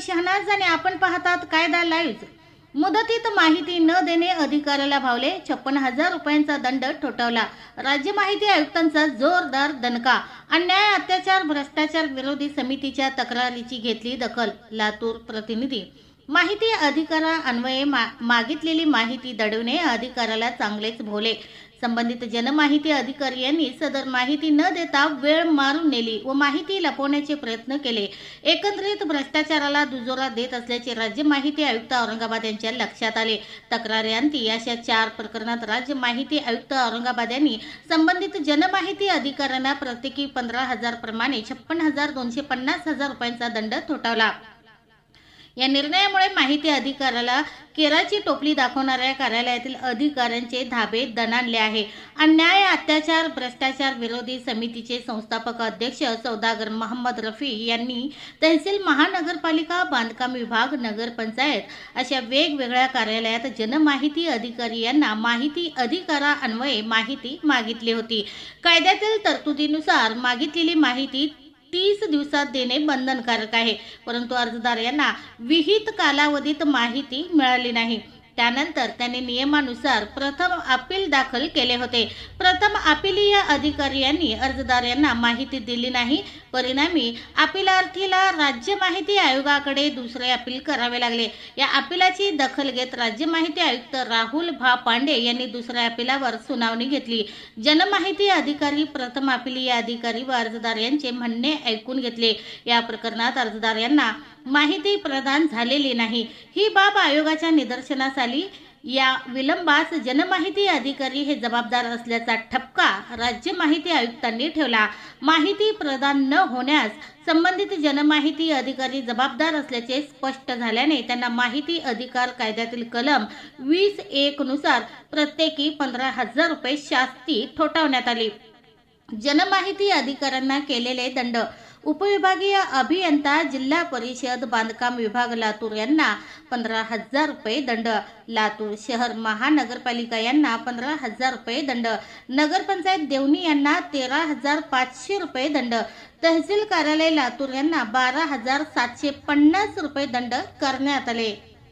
शहनाज आणि आपण पाहतात कायदा लाईव्ह। मुदतीत माहिती न देणे अधिकाऱ्याला भावले 56,000 रुपयांचा दंड ठोठावला। राज्य माहिती आयुक्तांचा जोरदार दणका। अन्याय अत्याचार भ्रष्टाचार विरोधी समितीच्या तक्रारीची घेतली दखल। लातूर प्रतिनिधी। माहिती अधिकारा अन्वये मागितलेली माहिती दडवणे अधिकाऱ्याला चांगलेच भोवले। संबंधित जनमाहिती अधिकारी यांनी सदर माहिती न देता वेळ मारून नेली व माहिती लपवण्याचे प्रयत्न केले। एकंदरीत भ्रष्टाचाराला दुजोरा देत असल्याचे राज्य माहिती आयुक्त औरंगाबाद यांच्या लक्षात आले। तक्रारीअंती अशा 4 प्रकरणात राज्य माहिती आयुक्त औरंगाबाद यांनी संबंधित जनमाहिती अधिकाऱ्यांना प्रत्येकी 15,000 प्रमाणे 56,250,000 रुपयांचा दंड ठोठावला। या निर्णयामुळे माहिती अधिकाऱ्याला केराची टोपली दाखवणाऱ्या कार्यालयातील अधिकाऱ्यांचे धाबे दणाणले आहे। अन्याय अत्याचार भ्रष्टाचार विरोधी समितीचे संस्थापक अध्यक्ष सौदागर मोहम्मद रफी यांनी तहसील महानगरपालिका बांधकाम विभाग नगरपंचायत अशा वेगवेगळ्या कार्यालयात जनमाहिती अधिकारी यांना माहिती अधिकारा अन्वये माहिती मागितली होती। कायद्यातील तरतुदीनुसार मागितलेली माहिती 30 दिवसात देणे बंधनकारक आहे, परंतु अर्जदार यांना विहित कालावधीत माहिती मिळाली नाही। त्यानंतर त्यांनी नियमानुसार प्रथम अपील दाखल केले होते। प्रथम अपीलीय अधिकारी यांनी अर्जदार यांना माहिती दिली नाही। परिणामी अपीलार्थीला राज्य माहिती आयोगाकडे दुसरे अपील करावे लागले। या अपीलाची दखल घेत राज्य माहिती आयुक्त राहुल भा पांडे यांनी दुसऱ्या अपीलावर सुनावणी घेतली। जनमाहिती अधिकारी प्रथम अपीलीय अधिकारी व अर्जदार यांचे म्हणणे ऐकून घेतले। या प्रकरणात अर्जदार यांना माहिती प्रदान झालेली नाही। ही बाब आयोगाच्या निदर्शनास आली। या विलंबास जनमाहिती अधिकारी हे जबाबदार असल्याचा ठपका राज्य माहिती आयुक्तांनी ठेवला। माहिती प्रदान न होण्यास संबंधित जनमाहिती अधिकारी जबाबदार असल्याचे स्पष्ट झाल्याने त्यांना माहिती अधिकार कायद्यातील कलम 20(1) नुसार प्रत्येकी 15,000 रुपये शास्ती ठोठावण्यात आली। जनमाहिती अधिकाऱ्यांना केलेले दंड। उपविभागीय अभियंता जिल्हा परिषद बांधकाम विभाग लातूर यांना 15,000 रुपये दंड। लातूर शहर महानगरपालिका यांना 15,000 रुपये दंड। नगरपंचायत देवणी यांना 13,500 रुपये दंड। तहसील कार्यालय लातूर यांना 12,750 रुपये दंड करण्यात आले।